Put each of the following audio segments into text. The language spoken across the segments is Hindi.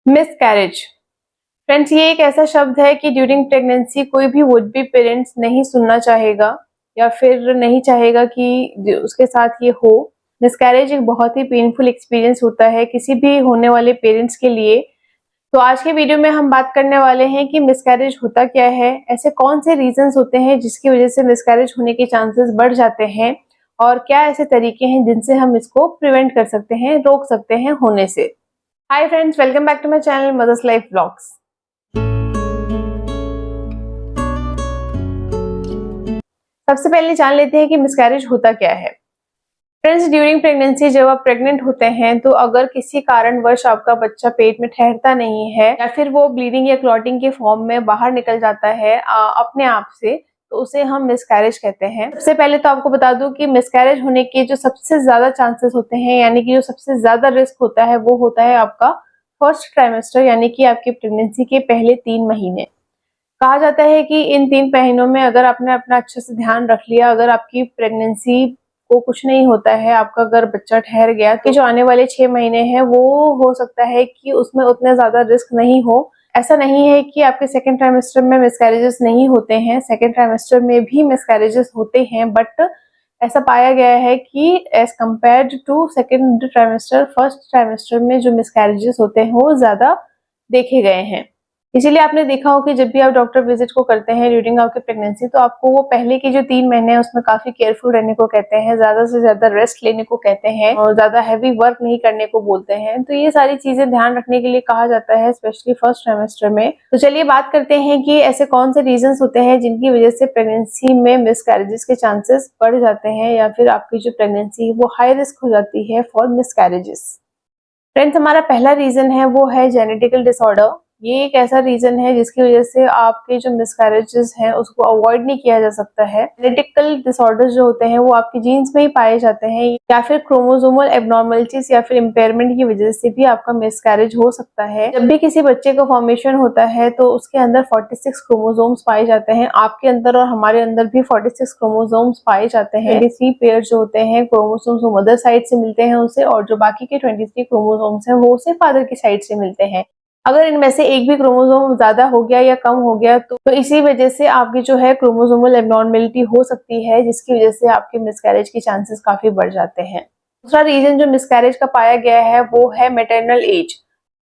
मिसकैरेज। फ्रेंड्स, ये एक ऐसा शब्द है कि ड्यूरिंग प्रेगनेंसी कोई भी वुड बी पेरेंट्स नहीं सुनना चाहेगा या फिर नहीं चाहेगा कि उसके साथ ये हो। मिसकैरेज एक बहुत ही पेनफुल एक्सपीरियंस होता है किसी भी होने वाले पेरेंट्स के लिए। तो आज के वीडियो में हम बात करने वाले हैं कि मिसकैरेज होता क्या है, ऐसे कौन से रीजंस होते हैं जिसकी वजह से मिसकैरेज होने के चांसेस बढ़ जाते हैं और क्या ऐसे तरीके हैं जिनसे हम इसको प्रिवेंट कर सकते हैं, रोक सकते हैं होने से। Hi friends, welcome back to my channel mother's life vlogs. सबसे पहले जान लेते हैं कि मिसकैरेज होता क्या है। फ्रेंड्स, ड्यूरिंग प्रेगनेंसी जब आप प्रेग्नेंट होते हैं तो अगर किसी कारणवश आपका बच्चा पेट में ठहरता नहीं है या फिर वो ब्लीडिंग या क्लॉटिंग के फॉर्म में बाहर निकल जाता है अपने आप से, तो उसे हम मिसकैरेज कहते हैं। सबसे पहले तो आपको बता दूं कि मिसकैरेज होने के जो सबसे ज्यादा चांसेस होते हैं, यानी कि जो सबसे ज्यादा रिस्क होता है, वो होता है आपका फर्स्ट ट्राइमेस्टर, यानी कि आपकी प्रेगनेंसी के पहले 3 महीने। कहा जाता है कि इन 3 महीनों में अगर आपने अपना अच्छे से ध्यान रख लिया, अगर आपकी प्रेगनेंसी को कुछ नहीं होता है, आपका अगर बच्चा ठहर गया, तो जो आने वाले 6 महीने हैं वो हो सकता है कि उसमें उतने ज्यादा रिस्क नहीं हो। ऐसा नहीं है कि आपके सेकेंड ट्राइमेस्टर में मिसकैरेजेस नहीं होते हैं, सेकेंड ट्राइमेस्टर में भी मिसकैरेजेस होते हैं, बट ऐसा पाया गया है कि as compared to second trimester, first trimester में जो मिसकैरेजेस होते हैं वो ज्यादा देखे गए हैं। इसीलिए आपने देखा हो कि जब भी आप डॉक्टर विजिट को करते हैं ड्यूरिंग आपकी प्रेगनेंसी, तो आपको वो पहले के जो 3 महीने हैं उसमें काफी केयरफुल रहने को कहते हैं, ज्यादा से ज्यादा रेस्ट लेने को कहते हैं और ज्यादा हैवी वर्क नहीं करने को बोलते हैं। तो ये सारी चीजें ध्यान रखने के लिए कहा जाता है, स्पेशली फर्स्ट ट्राइमेस्टर में। तो चलिए बात करते हैं कि ऐसे कौन से रीजंस होते हैं जिनकी वजह से प्रेगनेंसी में मिसकैरेजेस के चांसेस बढ़ जाते हैं या फिर आपकी जो प्रेगनेंसी है वो हाई रिस्क हो जाती है फॉर मिसकैरेजेस। फ्रेंड्स, हमारा पहला रीजन है वो है जेनेटिकल डिसऑर्डर। ये एक ऐसा रीजन है जिसकी वजह से आपके जो मिसकैरेजेस हैं उसको अवॉइड नहीं किया जा सकता है। जेनेटिकल डिसऑर्डर्स जो होते हैं वो आपके जीन्स में ही पाए जाते हैं या फिर क्रोमोसोमल एबनॉर्मलिटीज या फिर इम्पेयरमेंट की वजह से भी आपका मिसकैरेज हो सकता है। जब भी किसी बच्चे का फॉर्मेशन होता है तो उसके अंदर 46 क्रोमोसोम्स पाए जाते हैं। आपके अंदर और हमारे अंदर भी 46 क्रोमोसोम्स पाए जाते हैं। 23 पेयर जो होते हैं क्रोमोसोम्स वो मदर साइड से मिलते हैं उसे, और जो बाकी के 23 क्रोमोसोम्स हैं वो उसे फादर की साइड से मिलते हैं। अगर इनमें से एक भी क्रोमोसोम ज्यादा हो गया या कम हो गया तो इसी वजह से आपकी जो है क्रोमोसोमल एबनॉर्मेलिटी हो सकती है, जिसकी वजह से आपके मिसकैरेज के चांसेस काफी बढ़ जाते हैं। दूसरा रीजन जो मिसकैरेज का पाया गया है वो है मैटरनल एज।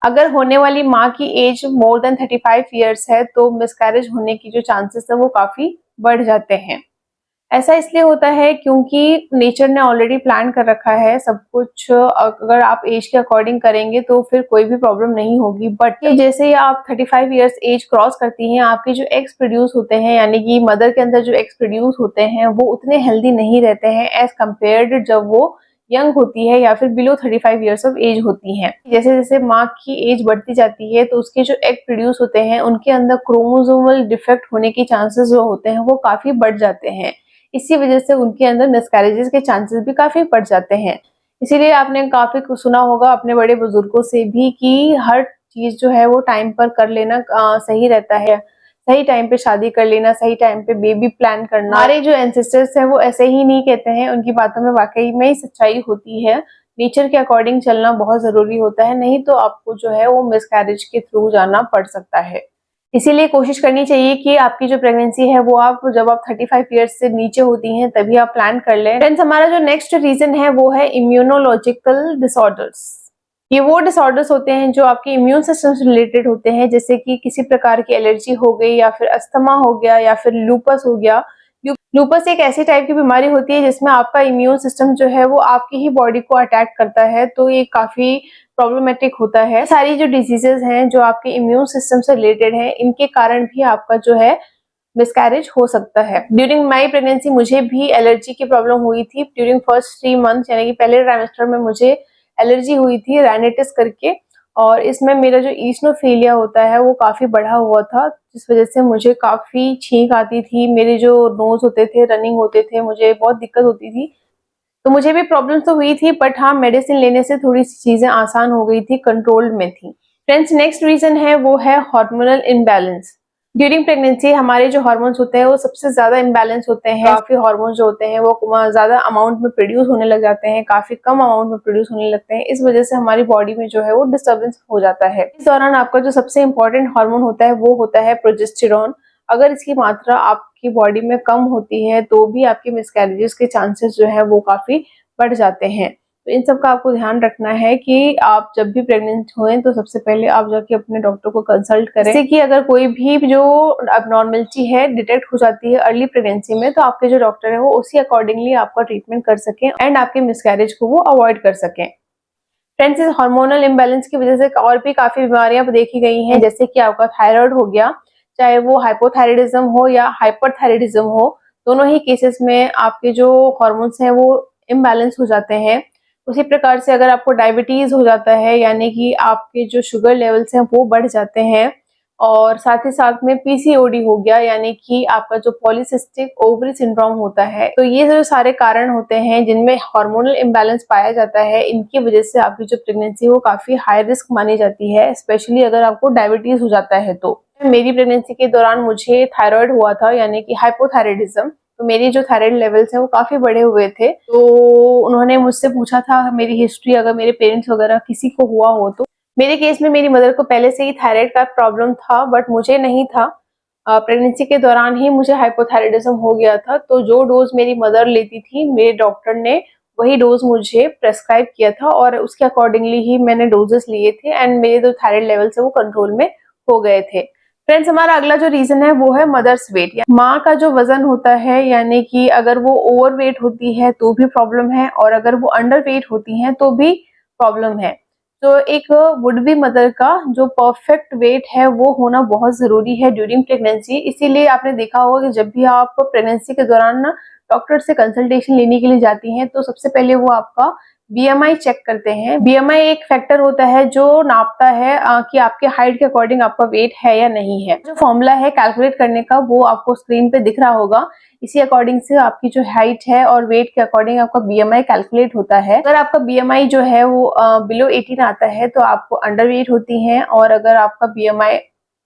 अगर होने वाली माँ की एज मोर देन 35 ईयर्स है तो मिसकैरेज होने की जो चांसेस है वो काफी बढ़ जाते हैं। ऐसा इसलिए होता है क्योंकि नेचर ने ऑलरेडी प्लान कर रखा है सब कुछ। अगर आप एज के अकॉर्डिंग करेंगे तो फिर कोई भी प्रॉब्लम नहीं होगी, बट जैसे ही आप 35 इयर्स एज क्रॉस करती हैं, आपके जो एग्स प्रोड्यूस होते हैं, यानी कि मदर के अंदर जो एग्स प्रोड्यूस होते हैं वो उतने हेल्दी नहीं रहते हैं एज कम्पेयर्ड जब वो यंग होती है या फिर बिलो 35 इयर्स ऑफ एज होती हैं। जैसे जैसे माँ की एज बढ़ती जाती है तो उसके जो एग प्रोड्यूस होते हैं उनके अंदर क्रोमोसोमल डिफेक्ट होने के चांसेस जो होते हैं वो काफी बढ़ जाते हैं। इसी वजह से उनके अंदर मिसकैरेजेस के चांसेस भी काफी बढ़ जाते हैं। इसीलिए आपने काफी कुछ सुना होगा अपने बड़े बुजुर्गों से भी कि हर चीज जो है वो टाइम पर कर लेना सही रहता है। सही टाइम पे शादी कर लेना, सही टाइम पे बेबी प्लान करना। हमारे जो एंसेस्टर्स हैं वो ऐसे ही नहीं कहते हैं, उनकी बातों में वाकई में ही सच्चाई होती है। नेचर के अकॉर्डिंग चलना बहुत जरूरी होता है, नहीं तो आपको जो है वो मिसकैरेज के थ्रू जाना पड़ सकता है। इसीलिए कोशिश करनी चाहिए कि आपकी जो प्रेगनेंसी है वो आप जब आप 35 इयर्स से नीचे होती हैं तभी आप प्लान कर लें। फ्रेंड्स, हमारा जो नेक्स्ट रीजन है वो है इम्यूनोलॉजिकल डिसऑर्डर्स। ये वो डिसऑर्डर्स होते हैं जो आपके इम्यून सिस्टम से रिलेटेड होते हैं, जैसे कि किसी प्रकार की एलर्जी हो गई या फिर अस्थमा हो गया या फिर लूपस हो गया। लूपस एक ऐसी टाइप की बीमारी होती है जिसमें आपका इम्यून सिस्टम जो है वो आपकी ही बॉडी को अटैक करता है, तो ये काफी प्रॉब्लमेटिक होता है। सारी जो डिजीजेस हैं जो आपके इम्यून सिस्टम से रिलेटेड हैं, इनके कारण भी आपका जो है मिसकैरेज हो सकता है। ड्यूरिंग माई प्रेगनेंसी मुझे भी एलर्जी की प्रॉब्लम हुई थी। ड्यूरिंग फर्स्ट 3 मंथ यानी कि पहले ट्राइमेस्टर में मुझे एलर्जी हुई थी राइनाइटिस करके, और इसमें मेरा जो ईस्नोफिलिया होता है वो काफी बढ़ा हुआ था, जिस वजह से मुझे काफी छींक आती थी, मेरे जो नोज होते थे रनिंग होते थे, मुझे बहुत दिक्कत होती थी। तो मुझे भी प्रॉब्लम तो हुई थी, बट हाँ मेडिसिन लेने से थोड़ी सी चीजें आसान हो गई थी, कंट्रोल में थी। फ्रेंड्स, नेक्स्ट रीजन है वो है हार्मोनल इम्बैलेंस। ड्यूरिंग प्रेगनेंसी हमारे जो हार्मोन्स होते हैं वो सबसे ज्यादा इम्बैलेंस होते हैं। काफी हार्मोन्स जो होते हैं वो ज्यादा अमाउंट में प्रोड्यूस होने लग जाते हैं, काफी कम अमाउंट में प्रोड्यूस होने लगते हैं। इस वजह से हमारी बॉडी में जो है वो डिस्टर्बेंस हो जाता है। इस दौरान आपका जो सबसे इम्पोर्टेंट हार्मोन होता है वो होता है प्रोजेस्टेरॉन। अगर इसकी मात्रा आपकी बॉडी में कम होती है तो भी आपके मिसकैरेजेस के चांसेस जो है वो काफी बढ़ जाते हैं। तो इन सब का आपको ध्यान रखना है कि आप जब भी प्रेग्नेंट हुए तो सबसे पहले आप जाके अपने डॉक्टर को कंसल्ट करें। जैसे कि अगर कोई भी जो अबनॉर्मलिटी है डिटेक्ट हो जाती है अर्ली प्रेगनेंसी में, तो आपके जो डॉक्टर है वो उसी अकॉर्डिंगली आपका ट्रीटमेंट कर सकें एंड आपके मिसकैरेज को वो अवॉइड कर सकें। फ्रेंड्स, इस हार्मोनल इम्बैलेंस की वजह से और भी काफी बीमारियां देखी गई हैं, जैसे कि आपका थायराइड हो गया, चाहे वो हाइपोथायराइडिज्म हो या हाइपरथायराइडिज्म हो, दोनों ही केसेस में आपके जो हार्मोन्स हैं वो इम्बैलेंस हो जाते हैं। उसी प्रकार से अगर आपको डायबिटीज हो जाता है, यानी कि आपके जो शुगर लेवल्स हैं वो बढ़ जाते हैं, और साथ ही साथ में पीसीओडी हो गया, यानी कि आपका जो पॉलीसिस्टिक ओवरी सिंड्रोम होता है, तो ये जो सारे कारण होते हैं जिनमें हार्मोनल इम्बैलेंस पाया जाता है, इनकी वजह से आपकी जो प्रेगनेंसी वो काफी हाई रिस्क मानी जाती है, स्पेशली अगर आपको डायबिटीज हो जाता है। तो मेरी प्रेगनेंसी के दौरान मुझे थायराइड हुआ था, यानी कि हाइपोथायराइडिज्म। तो मेरी जो थायराइड लेवल्स हैं वो काफी बढ़े हुए थे। तो उन्होंने मुझसे पूछा था मेरी हिस्ट्री, अगर मेरे पेरेंट्स वगैरह किसी को हुआ हो तो। मेरे केस में मेरी मदर को पहले से ही थायराइड का प्रॉब्लम था, बट मुझे नहीं था। प्रेगनेंसी के दौरान ही मुझे हाइपोथायराइडिज्म हो गया था। तो जो डोज मेरी मदर लेती थी, मेरे डॉक्टर ने वही डोज मुझे प्रेस्क्राइब किया था और उसके अकॉर्डिंगली ही मैंने डोजेस लिए थे एंड मेरे जो थायराइड लेवल्स है वो कंट्रोल में हो गए थे। फ्रेंड्स, हमारा अगला जो रीजन है वो है मदर्स वेट, माँ का जो वजन होता है, यानी कि अगर वो ओवर वेट होती है तो भी प्रॉब्लम है, और अगर वो अंडर वेट होती है तो भी प्रॉब्लम है। तो एक वुड बी मदर का जो परफेक्ट वेट है वो होना बहुत जरूरी है ड्यूरिंग प्रेगनेंसी। इसीलिए आपने देखा होगा कि जब भी आप प्रेगनेंसी के दौरान ना डॉक्टर से कंसल्टेशन लेने के लिए जाती हैं तो सबसे पहले वो आपका बीएमआई चेक करते हैं। बीएमआई एक फैक्टर होता है जो नापता है कि आपके हाइट के अकॉर्डिंग आपका वेट है या नहीं है। जो फॉर्मूला है कैलकुलेट करने का वो आपको स्क्रीन पे दिख रहा होगा। इसी अकॉर्डिंग से आपकी जो हाइट है और वेट के अकॉर्डिंग आपका बीएमआई कैलकुलेट होता है। अगर आपका बीएमआई जो है वो बिलो 18 आता है तो आपको अंडर वेट होती हैं, और अगर आपका बीएमआई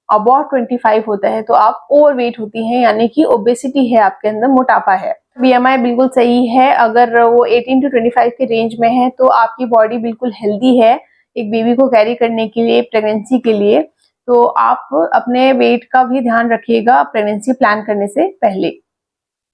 अबाउट 25 होता है तो आप ओवर वेट होती हैं, यानी कि ओबेसिटी है, आपके अंदर मोटापा है। बीएमआई बिल्कुल सही है, अगर वो 18 to 25 के रेंज में है तो आपकी बॉडी बिल्कुल हेल्दी है एक बेबी को कैरी करने के लिए, प्रेगनेंसी के लिए। तो आप अपने वेट का भी ध्यान रखिएगा प्रेगनेंसी प्लान करने से पहले।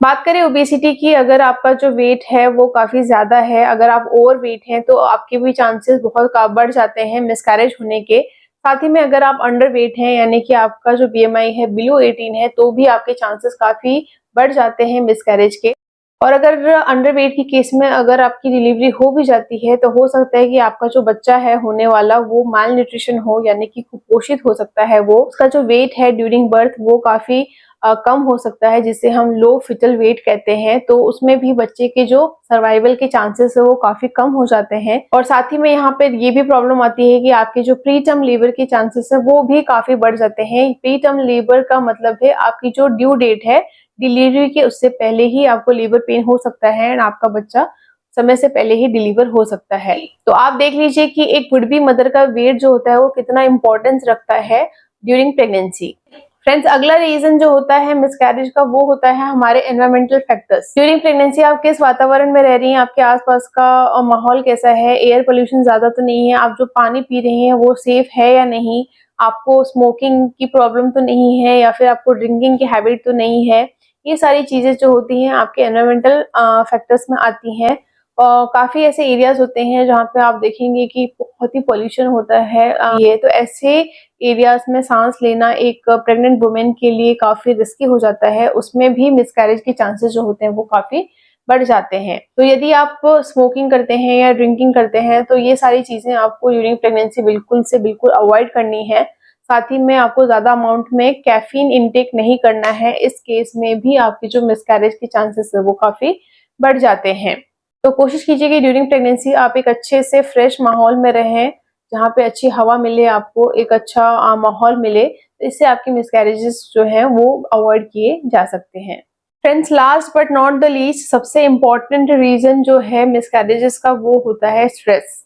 बात करें ओबेसिटी की, अगर आपका जो वेट है वो काफी ज्यादा है, अगर आप ओवर वेट हैं तो आपके भी चांसेस बहुत बढ़ जाते हैं मिसकैरेज होने के। साथ ही में अगर आप अंडर वेट हैं, यानी कि आपका जो बीएमआई है बिलो 18 है, तो भी आपके चांसेस काफी बढ़ जाते हैं मिसकैरेज के। और अगर अंडर वेट की केस में अगर आपकी डिलीवरी हो भी जाती है तो हो सकता है कि आपका जो बच्चा है होने वाला वो माल न्यूट्रिशन हो, यानी कि कुपोषित हो सकता है। वो उसका जो वेट है ड्यूरिंग बर्थ वो काफी कम हो सकता है, जिसे हम लो फिटल वेट कहते हैं। तो उसमें भी बच्चे के जो सर्वाइवल के चांसेस है वो काफी कम हो जाते हैं। और साथ ही में यहाँ पे ये भी प्रॉब्लम आती है कि आपके जो प्री टर्म लेबर के चांसेस है वो भी काफी बढ़ जाते हैं। प्री टर्म लेबर का मतलब है आपकी जो ड्यू डेट है डिलीवरी के, उससे पहले ही आपको लेबर पेन हो सकता है एंड आपका बच्चा समय से पहले ही डिलीवर हो सकता है। तो आप देख लीजिए कि एक वुड बी मदर का वेट जो होता है वो कितना इंपॉर्टेंस रखता है ड्यूरिंग प्रेगनेंसी। फ्रेंड्स, अगला रीजन जो होता है मिसकैरेज का वो होता है हमारे एनवायरमेंटल फैक्टर्स। ड्यूरिंग प्रेगनेंसी आप किस वातावरण में रह रही हैं, आपके आसपास का माहौल कैसा है, एयर पोल्यूशन ज्यादा तो नहीं है, आप जो पानी पी रही हैं वो सेफ है या नहीं, आपको स्मोकिंग की प्रॉब्लम तो नहीं है, या फिर आपको ड्रिंकिंग की हैबिट तो नहीं है। ये सारी चीजें जो होती हैं आपके एनवायरमेंटल फैक्टर्स में आती हैं। और काफी ऐसे एरियाज होते हैं जहाँ पे आप देखेंगे कि बहुत ही पोल्यूशन होता है। ये तो ऐसे एरियाज में सांस लेना एक प्रेग्नेंट वुमेन के लिए काफी रिस्की हो जाता है, उसमें भी मिसकैरेज के चांसेस जो होते हैं वो काफी बढ़ जाते हैं। तो यदि आप स्मोकिंग करते हैं या ड्रिंकिंग करते हैं तो ये सारी चीजें आपको ड्यूरिंग प्रेगनेंसी बिल्कुल से बिल्कुल अवॉइड करनी है। साथ ही में आपको ज्यादा अमाउंट में कैफीन इनटेक नहीं करना है, इस केस में भी आपकी जो मिसकैरेज के चांसेस है वो काफी बढ़ जाते हैं। तो कोशिश कीजिए कि ड्यूरिंग प्रेगनेंसी आप एक अच्छे से फ्रेश माहौल में रहें, जहाँ पे अच्छी हवा मिले, आपको एक अच्छा माहौल मिले, तो इससे आपकी मिसकैरेजेस जो हैं वो अवॉइड किए जा सकते हैं। Friends, last but not the least, सबसे इम्पोर्टेंट रीजन जो है मिसकैरेजेस का वो होता है stress.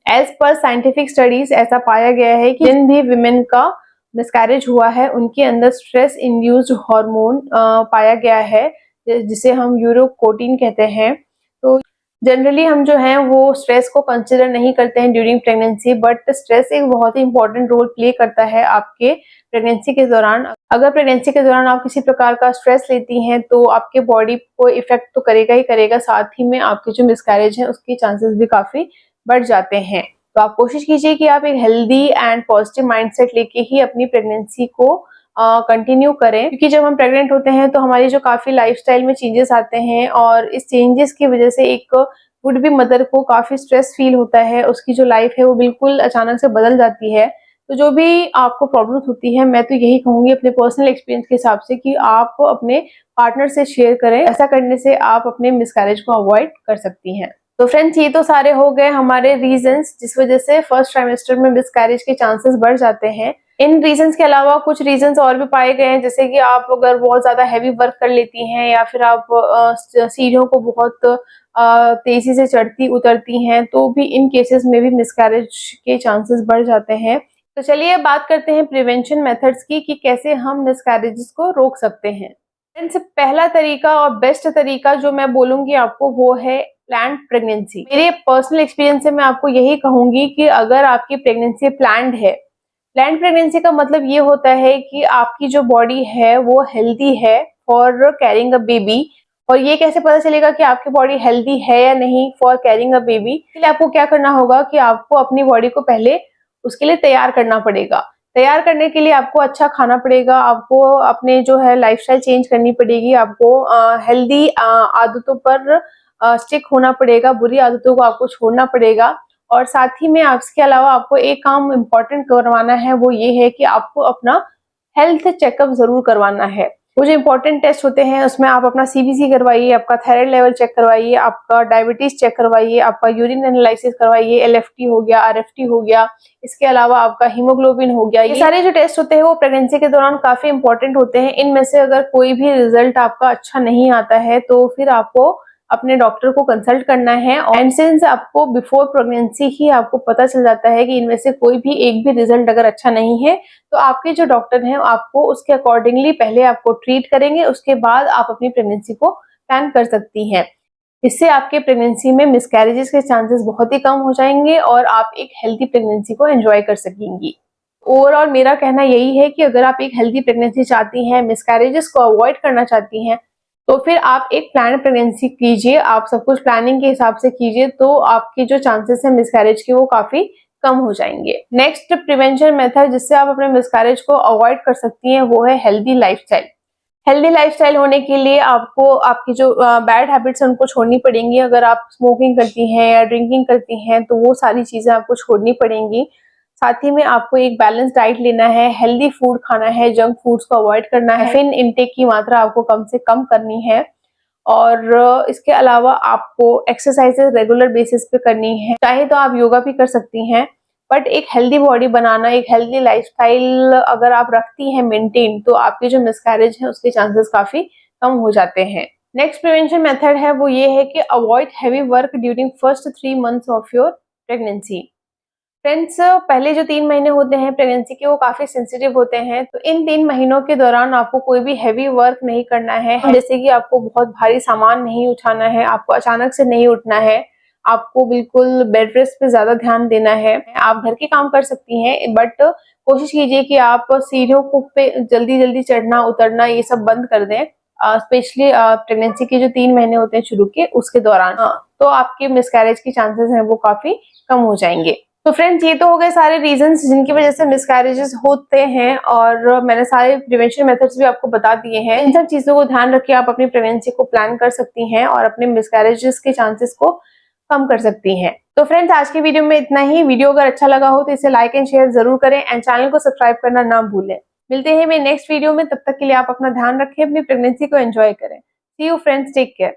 As per scientific studies ऐसा पाया गया है कि जिन भी विमेन का मिसकैरेज हुआ है उनके अंदर स्ट्रेस इंड्यूस्ड हार्मोन पाया गया है, जिसे हम यूरोकोटिन कहते हैं। तो जनरली हम जो है वो स्ट्रेस को कंसिडर नहीं करते हैं ड्यूरिंग प्रेगनेंसी, बट स्ट्रेस एक बहुत ही इंपॉर्टेंट रोल प्ले करता है आपके प्रेगनेंसी के दौरान। अगर प्रेगनेंसी के दौरान आप किसी प्रकार का स्ट्रेस लेती हैं तो आपके बॉडी को इफेक्ट तो करेगा ही करेगा, साथ ही में आपके जो मिसकैरेज है उसके चांसेस भी काफी बढ़ जाते हैं। तो आप कोशिश कीजिए कि आप एक हेल्दी एंड पॉजिटिव माइंडसेट लेके ही अपनी प्रेगनेंसी को कंटिन्यू करें, क्योंकि जब हम प्रेग्नेंट होते हैं तो हमारी जो काफी लाइफस्टाइल में चेंजेस आते हैं और इस चेंजेस की वजह से एक वुड बी मदर को काफी स्ट्रेस फील होता है, उसकी जो लाइफ है वो बिल्कुल अचानक से बदल जाती है। तो जो भी आपको प्रॉब्लम होती है, मैं तो यही कहूंगी अपने पर्सनल एक्सपीरियंस के हिसाब से कि आप अपने पार्टनर से शेयर करें। ऐसा करने से आप अपने मिसकैरेज को अवॉइड कर सकती हैं। तो फ्रेंड्स, ये तो सारे हो गए हमारे रीजंस जिस वजह से फर्स्ट ट्राइमेस्टर में मिसकैरेज के चांसेस बढ़ जाते हैं। इन रीजंस के अलावा कुछ रीजंस और भी पाए गए हैं, जैसे कि आप अगर बहुत ज्यादा हैवी वर्क कर लेती हैं या फिर आप सीढ़ियों को बहुत तेजी से चढ़ती उतरती हैं, तो भी इन केसेस में भी मिसकैरेज के चांसेस बढ़ जाते हैं। तो चलिए बात करते हैं प्रिवेंशन मेथड्स की कि कैसे हम मिसकैरेजेस को रोक सकते हैं। फ्रेंड्स, पहला तरीका और बेस्ट तरीका जो मैं बोलूंगी आपको वो है प्लान्ड प्रेगनेंसी। मेरे पर्सनल एक्सपीरियंस से मैं आपको यही कहूंगी कि अगर आपकी प्रेगनेंसी प्लान्ड है, प्लान्ड प्रेगनेंसी का मतलब ये होता है कि आपकी जो बॉडी है वो हेल्दी है फॉर कैरिंग अ बेबी। और ये कैसे पता चलेगा कि आपकी बॉडी हेल्दी है या नहीं फॉर कैरिंग अ बेबी? इसलिए आपको क्या करना होगा कि आपको अपनी बॉडी को पहले उसके लिए तैयार करना पड़ेगा। तैयार करने के लिए आपको अच्छा खाना पड़ेगा, आपको अपने जो है लाइफस्टाइल चेंज करनी पड़ेगी, आपको हेल्दी आदतों पर स्टिक होना पड़ेगा, बुरी आदतों को आपको छोड़ना पड़ेगा। और साथ ही में इसके अलावा आपको एक काम इम्पोर्टेंट करवाना है, वो ये है कि आपको अपना हेल्थ चेकअप जरूर करवाना है। वो जो इम्पोर्टेंट टेस्ट होते हैं उसमें आप अपना सीबीसी करवाइए, आपका थायराइड लेवल चेक करवाइए, आपका डायबिटीज चेक करवाइए, आपका यूरिन एनालिसिस करवाइए, एलएफटी हो गया, आरएफटी हो गया, इसके अलावा आपका हीमोग्लोबिन हो गया। ये सारे जो टेस्ट होते हैं वो प्रेगनेंसी के दौरान काफी इंपॉर्टेंट होते हैं। इनमें से अगर कोई भी रिजल्ट आपका अच्छा नहीं आता है तो फिर आपको अपने डॉक्टर को कंसल्ट करना है। एंड सिंस आपको बिफोर प्रेगनेंसी ही आपको पता चल जाता है कि इनमें से कोई भी एक भी रिजल्ट अगर अच्छा नहीं है, तो आपके जो डॉक्टर हैं आपको उसके अकॉर्डिंगली पहले आपको ट्रीट करेंगे, उसके बाद आप अपनी प्रेगनेंसी को प्लान कर सकती हैं। इससे आपके प्रेगनेंसी में मिसकैरेजेस के चांसेस बहुत ही कम हो जाएंगे और आप एक हेल्दी प्रेगनेंसी को एंजॉय कर सकेंगी। ओवरऑल मेरा कहना यही है कि अगर आप एक हेल्दी प्रेगनेंसी चाहती हैं, मिसकैरेजेस को अवॉइड करना चाहती हैं, तो फिर आप एक प्लान प्रेगनेंसी कीजिए। आप सब कुछ प्लानिंग के हिसाब से कीजिए तो आपके जो चांसेस है मिसकैरेज के वो काफी कम हो जाएंगे। नेक्स्ट प्रिवेंशन मेथड जिससे आप अपने मिसकैरेज को अवॉइड कर सकती हैं वो है हेल्दी लाइफस्टाइल। हेल्दी लाइफस्टाइल होने के लिए आपको आपकी जो बैड हैबिट्स हैं उनको छोड़नी पड़ेंगी। अगर आप स्मोकिंग करती हैं या ड्रिंकिंग करती हैं तो वो सारी चीजें आपको छोड़नी पड़ेंगी। साथ ही में आपको एक बैलेंस डाइट लेना है, हेल्दी फूड खाना है, जंक फूड्स को अवॉइड करना है, कैफीन इनटेक की मात्रा आपको कम से कम करनी है। और इसके अलावा आपको एक्सरसाइजेस रेगुलर बेसिस पे करनी है। चाहे तो आप योगा भी कर सकती हैं, बट एक हेल्दी बॉडी बनाना, एक हेल्दी लाइफस्टाइल अगर आप रखती हैं मेंटेन, तो आपके जो मिसकैरेज है उसके चांसेस काफी कम हो जाते हैं। नेक्स्ट प्रिवेंशन मेथड है वो ये है कि avoid heavy work during first 3 months of your pregnancy. Friends, पहले जो 3 महीने होते हैं प्रेगनेंसी के वो काफी सेंसिटिव होते हैं, तो इन 3 महीनों के दौरान आपको कोई भी हैवी वर्क नहीं करना है। जैसे कि आपको बहुत भारी सामान नहीं उठाना है, आपको अचानक से नहीं उठना है, आपको बिल्कुल बेड रेस्ट पे ज्यादा ध्यान देना है। आप घर के काम कर सकती हैं, बट कोशिश कीजिए कि आप सीढ़ियों को पे जल्दी जल्दी चढ़ना उतरना ये सब बंद कर दें, स्पेशली प्रेगनेंसी के जो 3 महीने होते हैं शुरू के उसके दौरान। तो आपके मिसकैरेज के चांसेस हैं वो काफी कम हो जाएंगे। तो फ्रेंड्स, ये तो हो गए सारे रीजंस जिनकी वजह से मिसकैरेजेस होते हैं और मैंने सारे प्रिवेंशन मेथड्स भी आपको बता दिए हैं। इन सब चीजों को ध्यान रख के आप अपनी प्रेगनेंसी को प्लान कर सकती हैं और अपने मिसकैरेजेस के चांसेस को कम कर सकती हैं। तो फ्रेंड्स, आज की वीडियो में इतना ही। वीडियो अगर अच्छा लगा हो तो इसे लाइक एंड शेयर जरूर करें एंड चैनल को सब्सक्राइब करना ना भूलें। मिलते हैं मेरे नेक्स्ट वीडियो में, तब तक के लिए आप अपना ध्यान रखें, अपनी प्रेगनेंसी को एंजॉय करें। सी यू फ्रेंड्स, टेक केयर।